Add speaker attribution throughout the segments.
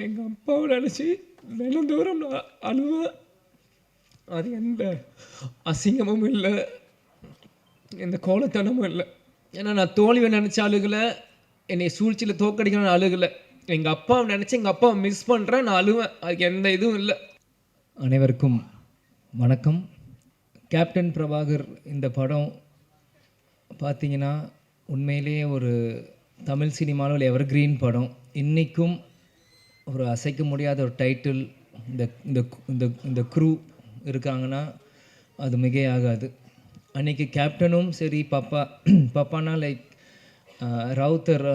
Speaker 1: எங்கள் அப்பாவை நினச்சி தினந்தோறும் நான் அழுவேன். அது எந்த அசிங்கமும் இல்லை, எந்த கோலத்தனமும் இல்லை. ஏன்னா நான் தோல்வியை நினச்ச அழுகலை, என்னை சூழ்ச்சியில் தோக்கடிக்கணும்னு அழுகலை. எங்கள் அப்பாவை நினச்சி எங்கள் அப்பாவை மிஸ் பண்ணுறேன், நான் அழுவேன். அதுக்கு எந்த இதுவும் இல்லை.
Speaker 2: அனைவருக்கும் வணக்கம். கேப்டன் பிரபாகர் இந்த படம் பார்த்திங்கன்னா உண்மையிலேயே ஒரு தமிழ் சினிமாவில் எவர்கிரீன் படம். இன்றைக்கும் ஒரு அசைக்க முடியாத ஒரு டைட்டில். இந்த இந்த இந்த இந்த க்ரூ இருக்காங்கன்னா அது மிகையாகாது. அன்றைக்கி கேப்டனும் சரி, பப்பானா லைக் ராவுத்தர்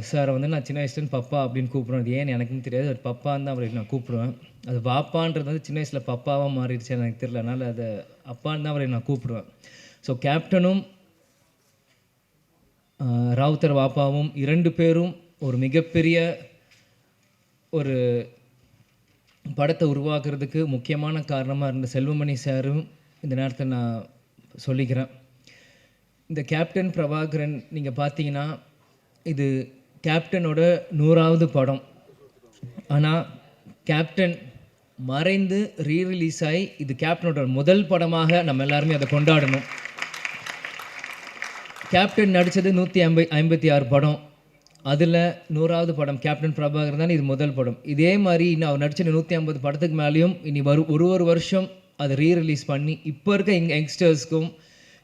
Speaker 2: சாரை வந்து நான் சின்ன வயசுலேருந்து பப்பா அப்படின்னு கூப்பிடுவேன். அது ஏன்னு எனக்கும் தெரியாது, அது பப்பான்னு தான் அவரை நான் கூப்பிடுவேன். அது வாப்பான்றது வந்து சின்ன வயசில் பப்பாவாக மாறிடுச்சு எனக்கு தெரியல, அதனால் அதை அப்பான்னு தான் அவரை நான் கூப்பிடுவேன். ஸோ கேப்டனும் ராவுத்தர் வாப்பாவும் இரண்டு பேரும் ஒரு மிகப்பெரிய ஒரு படத்தை உருவாக்குறதுக்கு முக்கியமான காரணமாக இருந்த செல்வமணி சாரும் இந்த நேரத்தில் நான் சொல்லிக்கிறேன். இந்த கேப்டன் பிரபாகரன் நீங்கள் பார்த்தீங்கன்னா இது கேப்டனோட 100வது படம். ஆனால் கேப்டன் மறைந்து ரீரிலீஸ் ஆகி இது கேப்டனோட முதல் படமாக நம்ம எல்லாருமே அதை கொண்டாடணும். கேப்டன் நடித்தது 156 படம், அதில் 100வது படம் கேப்டன் பிரபாகரன் தான் இது முதல் படம். இதே மாதிரி இன்னும் அவர் நடித்த 150 படத்துக்கு மேலேயும் இனி ஒரு வருஷம் அதை ரீரிலீஸ் பண்ணி இப்போ இருக்க யங்ஸ்டர்ஸ்க்கும்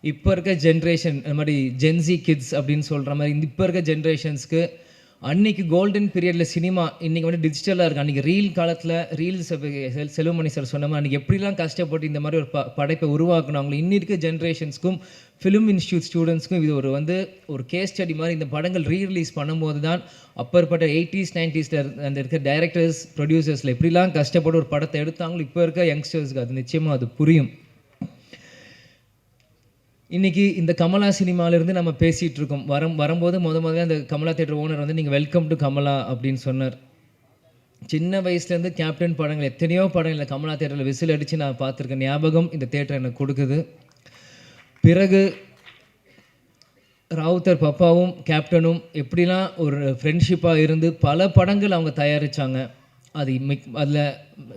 Speaker 2: இப்போ இருக்க ஜென்ரேஷன் இந்த மாதிரி ஜென்சி கிட்ஸ் அப்படின்னு சொல்கிற மாதிரி இப்போ இருக்க ஜென்ரேஷன்ஸ்க்கு அன்றைக்கி கோல்டன் பீரியடில் சினிமா இன்றைக்கி வந்து டிஜிட்டலாக இருக்குது. அன்றைக்கி ரீல் காலத்தில் ரீல்ஸ் செல்வமணி சார் சொன்ன மாதிரி அன்றைக்கி எப்படிலாம் கஷ்டப்பட்டு இந்த மாதிரி ஒரு படைப்பை உருவாக்குனாங்களோ இன்னி இருக்க ஜென்ரேஷன்ஸ்க்கும் ஃபிலிம் இன்ஸ்டியூட் ஸ்டூடெண்ட்ஸ்க்கும் இது ஒரு கேஸ் ஸ்டடி மாதிரி இந்த படங்கள் ரீரிலீஸ் பண்ணும்போது தான் அப்பற்பட்ட 80s 90s அந்த இருக்க டைரக்டர்ஸ் ப்ரொடியூசர்ஸில் எப்படிலாம் கஷ்டப்பட்டு ஒரு படத்தை எடுத்தாங்களோ இப்போ இருக்க யங்ஸ்டர்ஸ்க்கு அது நிச்சயமாக அது புரியும். இன்றைக்கி இந்த கமலா சினிமாவிலேருந்து நம்ம பேசிகிட்டு இருக்கோம். வரும்போது முதல்ல அந்த கமலா தேட்டர் ஓனர் வந்து நீங்கள் வெல்கம் டு கமலா அப்படின்னு சொன்னார். சின்ன வயசுலேருந்து கேப்டன் படங்கள் எத்தனையோ படங்கள் கமலா தேட்டரில் விசில் அடித்து நான் பார்த்துருக்கேன். ஞாபகம் இந்த தேட்டர் எனக்கு கொடுக்குது. பிறகு ராவுத்தர் பப்பாவும் கேப்டனும் எப்படிலாம் ஒரு ஃப்ரெண்ட்ஷிப்பாக இருந்து பல படங்கள் அவங்க தயாரித்தாங்க. அதில்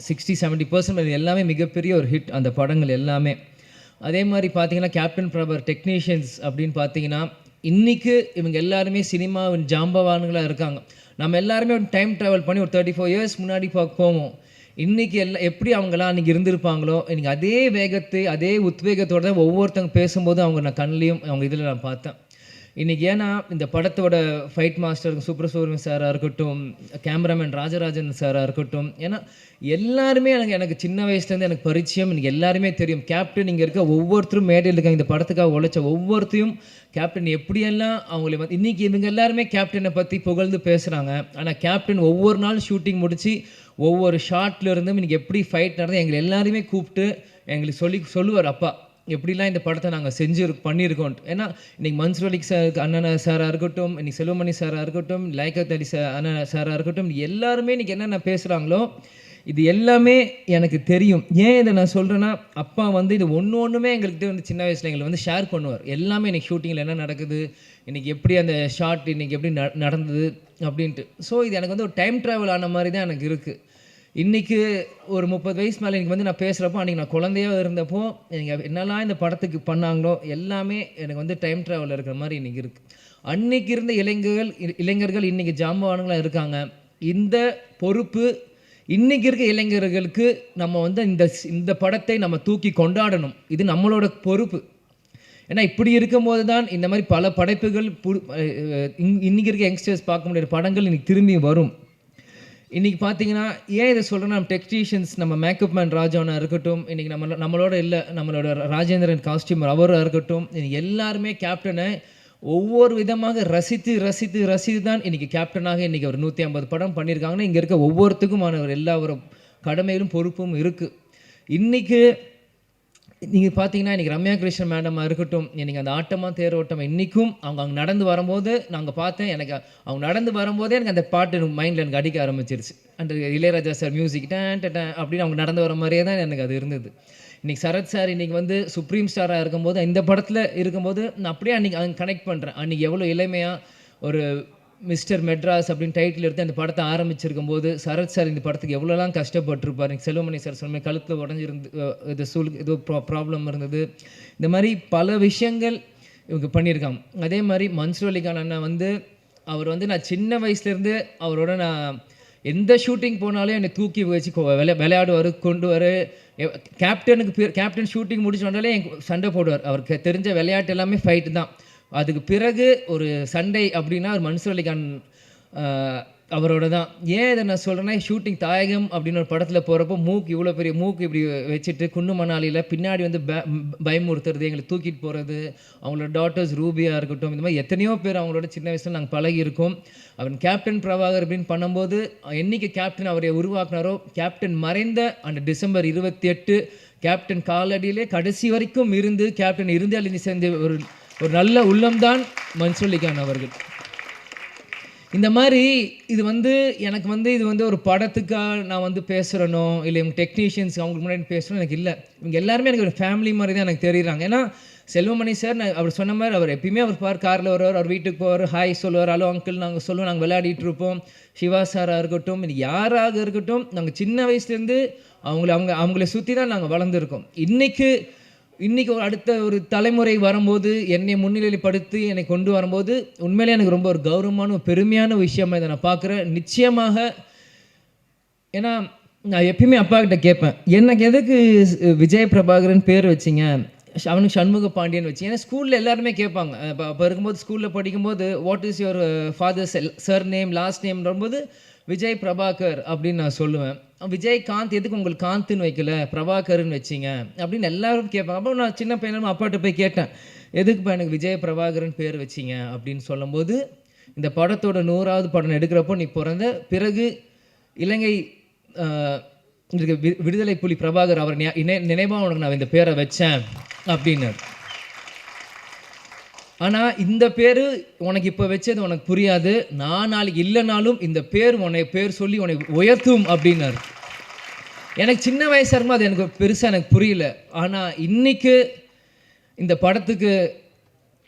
Speaker 2: 60-70% எல்லாமே மிகப்பெரிய ஒரு ஹிட் அந்த படங்கள் எல்லாமே. அதே மாதிரி பார்த்தீங்கன்னா கேப்டன் பிரபாகர் டெக்னீஷியன்ஸ் அப்படின்னு பார்த்தீங்கன்னா இன்றைக்கி இவங்க எல்லாருமே சினிமாவின் ஜாம்பவான்களாக இருக்காங்க. நம்ம எல்லாருமே ஒரு டைம் ட்ராவல் பண்ணி ஒரு 34 இயர்ஸ் முன்னாடி போவோம். இன்றைக்கி எப்படி அவங்களாம் அன்றைக்கி இருந்திருப்பாங்களோ இன்றைக்கி அதே வேகத்தை அதே உத்வேகத்தோடு தான் ஒவ்வொருத்தவங்க பேசும்போது அவங்க நான் கண்ணிலையும் அவங்க இதில் நான் பார்த்தேன். இன்றைக்கி ஏன்னா இந்த படத்தோட ஃபைட் மாஸ்டர் சுப்ரசுப்ரமணியம் சாராக இருக்கட்டும், கேமராமேன் ராஜராஜன் சாராக இருக்கட்டும், ஏன்னா எல்லாருமே எனக்கு சின்ன வயசுலேருந்து எனக்கு பரிச்சயம். எனக்கு எல்லாருமே தெரியும். கேப்டன் இங்கே இருக்க ஒவ்வொருத்தரும் மேடையில் இருக்காங்க, இந்த படத்துக்காக உழைச்ச ஒவ்வொருத்தையும் கேப்டன் எப்படியெல்லாம் அவங்கள வந்து இன்றைக்கி இவங்க எல்லாருமே கேப்டனை பற்றி புகழ்ந்து பேசுகிறாங்க. ஆனால் கேப்டன் ஒவ்வொரு நாள் ஷூட்டிங் முடித்து ஒவ்வொரு ஷார்ட்லேருந்தும் இன்றைக்கி எப்படி ஃபைட் நடந்து எங்களை எல்லாருமே கூப்பிட்டு எங்களுக்கு சொல்லுவார், அப்பா எப்படிலாம் இந்த படத்தை நாங்கள் பண்ணியிருக்கோம். ஏன்னா இன்றைக்கி மன்சூர் அலி சார் அண்ணன் சாராக இருக்கட்டும், இன்றைக்கி செல்வமணி சாராக இருக்கட்டும், லைக்கத் அலி அண்ணன் சாராக இருக்கட்டும், எல்லாருமே இன்றைக்கி என்னென்ன பேசுகிறாங்களோ இது எல்லாமே எனக்கு தெரியும். ஏன் இதை நான் சொல்கிறேன்னா அப்பா வந்து இது ஒன்றுமே எங்கள்கிட்ட வந்து சின்ன வயசில் எங்களை வந்து ஷேர் பண்ணுவார். எல்லாமே இன்றைக்கி ஷூட்டிங்கில் என்ன நடக்குது, இன்றைக்கி எப்படி அந்த ஷார்ட் இன்றைக்கி எப்படி நடந்தது அப்படின்ட்டு. ஸோ இது எனக்கு வந்து ஒரு டைம் ட்ராவல் ஆன மாதிரி தான் எனக்கு இருக்குது. இன்றைக்கி ஒரு 30 வயசு மேலே எனக்கு வந்து நான் பேசுகிறப்போ அன்றைக்கி நான் குழந்தையாக இருந்தப்போ எனக்கு என்னெல்லாம் இந்த படத்துக்கு பண்ணாங்களோ எல்லாமே எனக்கு வந்து டைம் ட்ராவல் இருக்கிற மாதிரி இன்றைக்கி இருக்குது. அன்றைக்கி இருந்த இளைஞர்கள் இன்றைக்கி ஜாம்பவான்களாக இருக்காங்க. இந்த பொறுப்பு இன்றைக்கி இருக்க இளைஞர்களுக்கு நம்ம வந்து இந்த படத்தை நம்ம தூக்கி கொண்டாடணும். இது நம்மளோட பொறுப்பு. ஏன்னா இப்படி இருக்கும்போது தான் இந்த மாதிரி பல படைப்புகள் இன்றைக்கி இருக்க யங்ஸ்டர்ஸ் பார்க்க முடியாத படங்கள் இன்றைக்கி திரும்பி வரும். இன்றைக்கி பார்த்தீங்கன்னா ஏன் இதை சொல்கிறேன்னா நம்ம டெக்னீஷியன்ஸ் நம்ம மேக்கப் மேன் ராஜாவனா இருக்கட்டும், இன்றைக்கி நம்மளோட இல்லை நம்மளோட ராஜேந்திரன் காஸ்டியூமர் அவராக இருக்கட்டும், எல்லாருமே கேப்டனை ஒவ்வொரு விதமாக ரசித்து தான் இன்றைக்கி கேப்டனாக இன்றைக்கி ஒரு 150 படம் பண்ணியிருக்காங்கன்னா இங்கே இருக்க ஒவ்வொருத்துக்குமான எல்லா ஒரு கடமையிலும் பொறுப்பும் இருக்குது. இன்றைக்கி நீங்கள் பார்த்தீங்கன்னா இன்றைக்கி ரம்யா கிருஷ்ணன் மேடமாக இருக்கட்டும், இன்றைக்கி அந்த ஆட்டமாக தேரோட்டம் இன்றைக்கும் அவங்க நடந்து வரும்போது நாங்கள் பார்த்தேன். எனக்கு அவங்க நடந்து வரும்போதே எனக்கு அந்த பாட்டு எனக்கு மைண்டில் எனக்கு அடிக்க ஆரம்பிச்சிருச்சு. அந்த இளையராஜா சார் மியூசிக் டேன் அப்படின்னு அவங்க நடந்து வர மாதிரியே தான் எனக்கு அது இருந்தது. இன்றைக்கி சரத் சார் இன்றைக்கி வந்து சுப்ரீம் ஸ்டாராக இருக்கும்போது இந்த படத்தில் இருக்கும்போது நான் அப்படியே அன்றைக்கி கனெக்ட் பண்ணுறேன். அன்றைக்கி எவ்வளோ இளமையாக ஒரு மிஸ்டர் மெட்ராஸ் அப்படின்னு டைட்டில் எடுத்து அந்த படத்தை ஆரம்பிச்சிருக்கும் போது சரத் சார் இந்த படத்துக்கு எவ்வளோலாம் கஷ்டப்பட்டிருப்பார். செல்வமணி சார் சொன்ன கழுத்தில் உடஞ்சிருந்து இது ஏதோ ப்ராப்ளம் இருந்தது. இந்த மாதிரி பல விஷயங்கள் இவங்க பண்ணியிருக்காங்க. அதே மாதிரி மன்சூர் அலிகான் அண்ணா வந்து அவர் வந்து நான் சின்ன வயசுலேருந்து அவரோட நான் எந்த ஷூட்டிங் போனாலும் என்னை தூக்கி வச்சு விளையாடுவார், கொண்டு வர. கேப்டன் ஷூட்டிங் முடிச்சு வந்தாலே என் சண்டை போடுவார். அவருக்கு தெரிஞ்ச விளையாட்டு எல்லாமே ஃபைட்டு தான். அதுக்கு பிறகு ஒரு சண்டை அப்படின்னா ஒரு மன்சூர் அலிகான் அவரோட தான். ஏன் இதை நான் சொல்கிறேன்னா, ஷூட்டிங் தாயகம் அப்படின்னு ஒரு படத்தில் போகிறப்போ இவ்வளோ பெரிய மூக்கு இப்படி வச்சுட்டு குண்டு மணாலியில் பின்னாடி வந்து பயமுறுத்துறது, எங்களை தூக்கிட்டு போகிறது, அவங்களோட டாட்டர்ஸ் ரூபியாக இருக்கட்டும், இந்த மாதிரி எத்தனையோ பேர் அவங்களோட சின்ன வயசில் நாங்கள் பழகியிருக்கோம். அவன் கேப்டன் பிரபாகர் அப்படின்னு பண்ணும்போது என்றைக்கு கேப்டன் அவரை உருவாக்குனாரோ, கேப்டன் மறைந்த அந்த டிசம்பர் 28 கேப்டன் காலடியிலே கடைசி வரைக்கும் இருந்து கேப்டன் இருந்து அழிஞ்சு சேர்ந்த ஒரு நல்ல உள்ளம்தான் மன்சூர் அலிகான் அவர்கள். இந்த மாதிரி இது வந்து எனக்கு வந்து இது வந்து ஒரு படத்துக்காக நான் வந்து பேசுகிறனோ இல்லை இவங்க டெக்னீஷியன்ஸ் அவங்களுக்கு முன்னாடி பேசுகிறோம் எனக்கு இல்லை. இவங்க எல்லாருமே எனக்கு ஒரு ஃபேமிலி மாதிரி தான் எனக்கு தெரியுறாங்க. ஏன்னா செல்வமணி சார் அவர் சொன்ன மாதிரி அவர் எப்பயுமே அவர் காரில் வருவார், அவர் வீட்டுக்கு போவார், ஹாய் சொல்லுவார், ஹலோ அங்கிள் நாங்கள் சொல்லுவோம், நாங்கள் விளையாடிட்டு இருப்போம். சிவா சாராக இருக்கட்டும், இது யாராக இருக்கட்டும், நாங்கள் சின்ன வயசுலேருந்து அவங்கள சுற்றி தான் நாங்கள் வளர்ந்துருக்கோம். இன்றைக்கி அடுத்த ஒரு தலைமுறை வரும்போது என்னை முன்னிலைப்படுத்தி என்னை கொண்டு வரும்போது உண்மையிலே எனக்கு ரொம்ப ஒரு கௌரவமான ஒரு பெருமையான விஷயமாக இதை நான் பார்க்குறேன். நிச்சயமாக ஏன்னா நான் எப்பயுமே அப்பா கிட்ட கேட்பேன், எனக்கு எதுக்கு விஜய் பிரபாகரன் பேர் வச்சிங்க, அவனுக்கு சண்முக பாண்டியன் வச்சு. ஏன்னா ஸ்கூலில் எல்லாருமே கேட்பாங்க. அப்போ இருக்கும்போது ஸ்கூலில் படிக்கும்போது what is your father's surname last நேம்ன்றபோது விஜய் பிரபாகர் அப்படின்னு நான் சொல்லுவேன். விஜய் காந்த் எதுக்கு உங்களுக்கு காந்த்னு வைக்கல, பிரபாகர்னு வச்சிங்க அப்படின்னு எல்லாரும் கேட்பாங்க. அப்போ நான் சின்ன பையனும் அப்பாட்ட போய் கேட்டேன், எதுக்குப்பா எனக்கு விஜய் பிரபாகரன் பேர் வச்சிங்க அப்படின்னு சொல்லும்போது, இந்த படத்தோட 100வது படம் எடுக்கிறப்போ நீ பிறந்த பிறகு இலங்கை விடுதலை புலி பிரபாகர் அவர் நினைவாக உனக்கு நான் இந்த பேரை வச்சேன் அப்படின்னாரு. ஆனால் இந்த பேர் உனக்கு இப்போ வச்சது உனக்கு புரியாது, நான் நாளைக்கு இல்லைனாலும் இந்த பேர் சொல்லி உன்னை உயர்த்தும் அப்படின்னாரு. எனக்கு சின்ன வயசாக இருக்கும்போது அது எனக்கு பெருசாக எனக்கு புரியல. ஆனால் இன்றைக்கு இந்த படத்துக்கு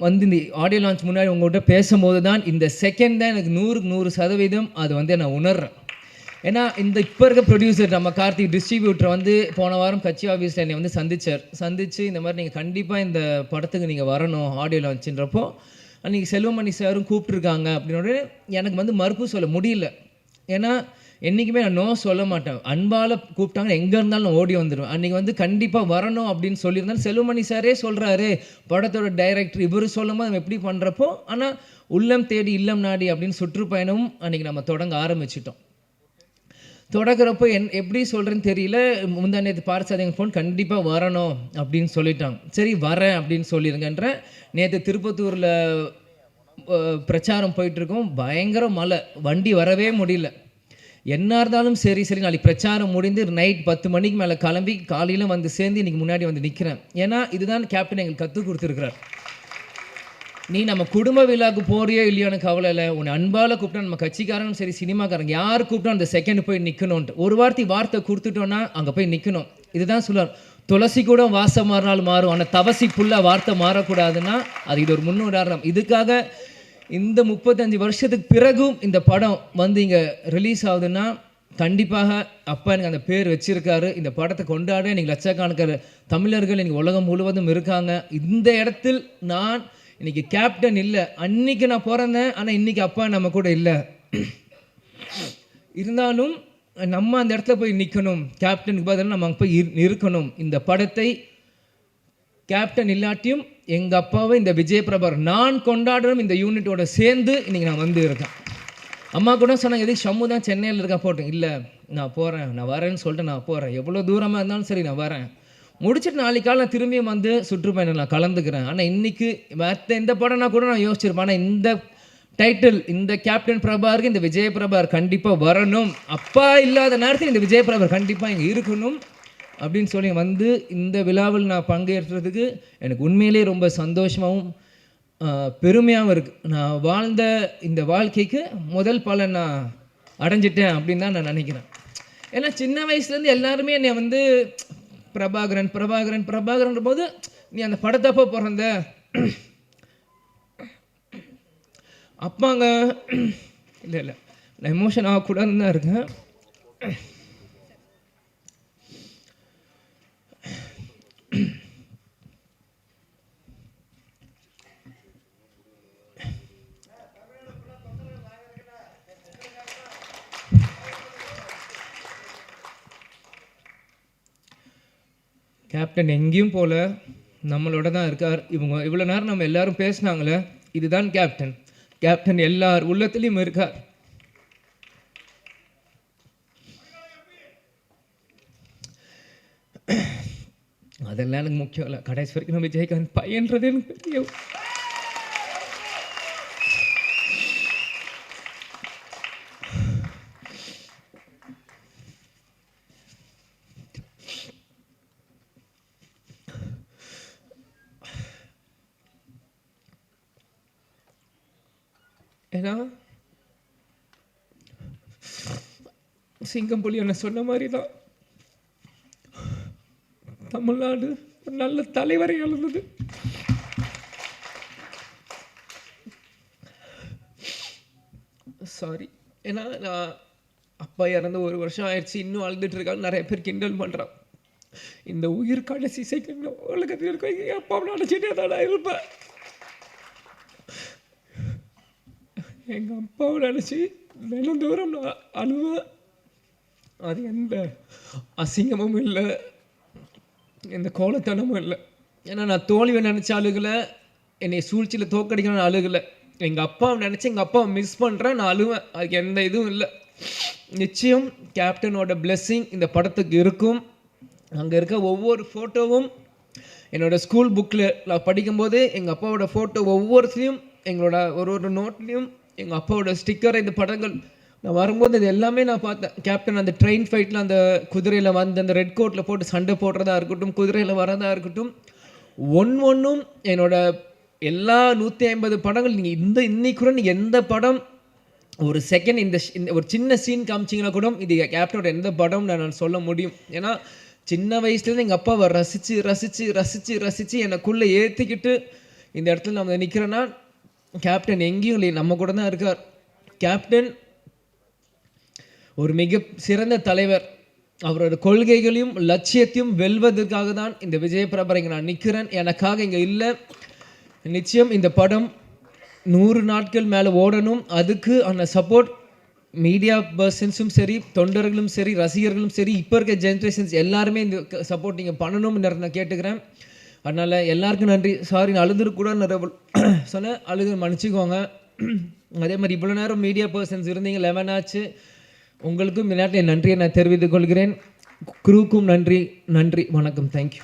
Speaker 2: வந்து இந்த ஆடியோ லான்ச் முன்னாடி உங்கள்கிட்ட பேசும்போது தான் இந்த செகண்ட் தான் எனக்கு 100% அது வந்து நான் உணர்றேன். ஏன்னா இந்த இப்போ இருக்க ப்ரொடியூசர் நம்ம கார்த்திக் டிஸ்ட்ரிபியூட்டர் வந்து போன வாரம் கட்சி ஆஃபீஸில் என்னை வந்து சந்திச்சு இந்த மாதிரி நீங்கள் கண்டிப்பாக இந்த படத்துக்கு நீங்கள் வரணும் ஆடியோ லான்ச்சுன்றப்போ அன்றைக்கி செல்வமணி சாரும் கூப்பிட்ருக்காங்க அப்படின்னோட எனக்கு வந்து மறுப்பு சொல்ல முடியல. ஏன்னா என்றைக்குமே நான் நோ சொல்ல மாட்டேன். அன்பால் கூப்பிட்டாங்க எங்கே இருந்தாலும் நான் ஓடி வந்துடுவேன். அன்றைக்கி வந்து கண்டிப்பாக வரணும் அப்படின்னு சொல்லியிருந்தாலும் செல்வமணி சாரே சொல்கிறாரு, படத்தோட டைரக்டர் இவர் சொல்லும் போது நம்ம எப்படி பண்ணுறப்போ, ஆனால் உள்ளம் தேடி இல்லம் நாடி அப்படின்னு சுற்றுப்பயணமும் அன்றைக்கி நம்ம தொடங்க ஆரம்பிச்சிட்டோம். தொடக்கிறப்போ எப்படி சொல்கிறேன்னு தெரியல. முந்தா நேற்று பார்சாதிங்க ஃபோன் கண்டிப்பாக வரணும் அப்படின்னு சொல்லிட்டாங்க. சரி வரேன் அப்படின்னு சொல்லிடுங்கன்ற. நேற்று திருப்பத்தூரில் பிரச்சாரம் போயிட்டுருக்கோம், பயங்கர மழை, வண்டி வரவே முடியல. என்ன இருந்தாலும் சரி நாளைக்கு பிரச்சாரம் முடிந்து நைட் 10 மணிக்கு மேலே கிளம்பி காலையில் வந்து சேர்ந்து இன்றைக்கி முன்னாடி வந்து நிற்கிறேன். ஏன்னா இதுதான் கேப்டன் எங்களுக்கு கற்றுக் கொடுத்துருக்குறார். நீ நம்ம குடும்ப விழாவுக்கு போறியோ இல்லையோன்னு கவலை இல்லை, உன்னை அன்பால் கூப்பிட்டா நம்ம கட்சிக்காரனும் சரி சினிமாக்காரங்க யார் கூப்பிட்டோம் அந்த செகண்ட் போய் நிற்கணும்ன்ட்டு ஒரு வார்த்தை கொடுத்துட்டோன்னா அங்கே போய் நிற்கணும். இதுதான் சொல்லுவார், துளசி கூட வாசம் மாறினாலும் மாறும், ஆனால் தவசி ஃபுல்லாக வார்த்தை மாறக்கூடாதுன்னா அது இது ஒரு முன்னுதாரணம். இதுக்காக இந்த 35 வருஷத்துக்கு பிறகும் இந்த படம் வந்து இங்கே ரிலீஸ் ஆகுதுன்னா கண்டிப்பாக அப்பா எனக்கு அந்த பேர் வச்சுருக்காரு. இந்த படத்தை கொண்டாட நீங்கள் லட்சக்கணக்கான தமிழர்கள் இன்றைக்கி உலகம் முழுவதும் இருக்காங்க. இந்த இடத்தில் நான் இன்றைக்கி கேப்டன் இல்லை, அன்றைக்கி நான் பிறந்தேன், ஆனால் இன்றைக்கி அப்பா நம்ம கூட இல்லை. இருந்தாலும் நம்ம அந்த இடத்துல போய் நிற்கணும், கேப்டனுக்கு பதிலாக நம்ம அங்கே போய் இருக்கணும். இந்த படத்தை கேப்டன் இல்லாட்டியும் எங்கள் அப்பாவை இந்த விஜய் பிரபாகர் நான் கொண்டாடணும் இந்த யூனிட்டோட சேர்ந்து இன்றைக்கி நான் வந்து இருக்கேன். அம்மா கூட சொன்னாங்க, எதுக்கு ஷம்மு தான் சென்னையில் இருக்கா போட்டேன். இல்லை நான் போகிறேன், நான் வரேன்னு சொல்லிட்டு நான் போகிறேன், எவ்வளோ தூரமாக இருந்தாலும் சரி நான் வரேன். முடிச்சுட்டு நாளைக்கு காலை நான் திரும்பியும் வந்து சுற்றுப்பயணம் நான் கலந்துக்கிறேன். ஆனால் இன்றைக்கி மற்ற எந்த படம்னா கூட நான் யோசிச்சிருப்பேன். ஆனால் இந்த டைட்டில் இந்த கேப்டன் பிரபாகருக்கு இந்த விஜய் பிரபாகர் கண்டிப்பாக வரணும், அப்பா இல்லாத நேரத்தில் இந்த விஜய் பிரபாகர் கண்டிப்பாக இங்கே இருக்கணும் அப்படின்னு சொல்லி வந்து இந்த விழாவில் நான் பங்கேற்றதுக்கு எனக்கு உண்மையிலே ரொம்ப சந்தோஷமாகவும் பெருமையாகவும் இருக்குது. நான் வாழ்ந்த இந்த வாழ்க்கைக்கு முதல் பலன் நான் அடைஞ்சிட்டேன் அப்படின்னு தான் நான் நினைக்கிறேன். ஏன்னா சின்ன வயசுலேருந்து எல்லாருமே என்னை வந்து பிரபாகரன்ற போது நீ அந்த படத்தப்போ பிறந்த
Speaker 1: அப்பாங்க இல்லை இல்லை நான் எமோஷன் ஆகக்கூடாதுன்னு தான் இருக்கேன். கேப்டன் எங்கேயும் போல நம்மளோட தான் இருக்கார். இவங்க இவ்வளோ நேரம் நம்ம எல்லாரும் பேசினாங்களே, இதுதான் கேப்டன். கேப்டன் எல்லார் உள்ளத்துலேயும் இருக்கார். அதெல்லாம் எனக்கு முக்கியம் இல்லை. கடைசி வரைக்கும் நம்ம விஜயகாந்த் பையன்றது எனக்கு தெரியும். ஏன்னா சிங்கம் புலி என்ன சொன்ன மாதிரி தான் தமிழ்நாடு ஒரு நல்ல தலைவரை இழந்தது. சாரி. ஏன்னா நான் அப்பா இறந்து 1 வருஷம் ஆயிடுச்சு, இன்னும் அழுதுட்டு இருக்காங்க. நிறைய பேர் கிண்டல் பண்ணுறான். இந்த உயிர் கடைசி செகண்ட் உலகத்தில் இருக்க எங்கள் அப்பா நினச்சிட்டே தான் நான் இருப்பேன். எங்கள் அப்பாவை நினச்சி தினந்தோறும் நான் அழுவேன். அது எந்த அசிங்கமும் இல்லை, எந்த கோலத்தனமும் இல்லை. ஏன்னா நான் தோல்வியை நினச்ச அழுகலை, என்னை சூழ்ச்சியில் தோக்கடிக்கணும்னு அழுகலை. எங்கள் அப்பாவை நினச்சி எங்கள் அப்பாவை மிஸ் பண்ணுறேன், நான் அழுவேன். அதுக்கு எந்த இதுவும் இல்லை. நிச்சயம் கேப்டனோட பிளெஸ்ஸிங் இந்த படத்துக்கு இருக்கும். அங்கே இருக்க ஒவ்வொரு ஃபோட்டோவும் என்னோடய ஸ்கூல் புக்கில் நான் படிக்கும்போது எங்கள் அப்பாவோட ஃபோட்டோ ஒவ்வொருத்தையும் எங்களோட ஒரு நோட்லேயும் எங்கள் அப்பாவோட ஸ்டிக்கர், இந்த படங்கள் நான் வரும்போது இது எல்லாமே நான் பார்த்தேன். கேப்டன் அந்த ட்ரெயின் ஃபைட்டில் அந்த குதிரையில் வந்து அந்த ரெட் கோட்டில் போட்டு சண்டை போடுறதா இருக்கட்டும், குதிரையில் வரதா இருக்கட்டும், ஒன்றும் என்னோட எல்லா 150 படங்கள் நீங்கள் இன்னைக்கு கூட நீங்கள் எந்த படம் ஒரு செகண்ட் இந்த ஒரு சின்ன சீன் காமிச்சிங்கன்னா கூட இது கேப்டனோட எந்த படம் நான் சொல்ல முடியும். ஏன்னா சின்ன வயசுலேருந்து எங்கள் அப்பாவை ரசித்து ரசித்து ரசித்து ரசித்து எனக்குள்ளே ஏற்றிக்கிட்டு இந்த இடத்துல நம்ம நிற்கிறேன்னா கேப்டன் எங்கேயும் இல்லை, நம்ம கூட தான் இருக்கார். கேப்டன் ஒரு மிக சிறந்த தலைவர். அவரோட கொள்கைகளையும் லட்சியத்தையும் வெல்வதற்காக தான் இந்த விஜய் பிரபா இங்கே நான் நிற்கிறேன், எனக்காக இங்கே இல்லை. நிச்சயம் இந்த படம் 100 நாட்கள் மேலே ஓடணும். அதுக்கு அந்த சப்போர்ட் மீடியா பர்சன்ஸும் சரி, தொண்டர்களும் சரி, ரசிகர்களும் சரி, இப்போ இருக்க ஜென்ரேஷன்ஸ் எல்லாருமே இந்த சப்போர்ட் நீங்கள் பண்ணணும்னு நான் கேட்டுக்கிறேன். அதனால் எல்லாருக்கும் நன்றி. சாரி, நான் அழுதுருக்கூட சொன்னேன், அழுது மன்னிச்சிக்கோங்க. அதே மாதிரி இவ்வளோ நேரம் மீடியா பர்சன்ஸ் இருந்தீங்க, 11 ஆச்சு. உங்களுக்கும் இந்த நேரத்தில் என் நன்றியை நான் தெரிவித்துக் கொள்கிறேன். குரூக்கும் நன்றி. வணக்கம். தேங்க்யூ.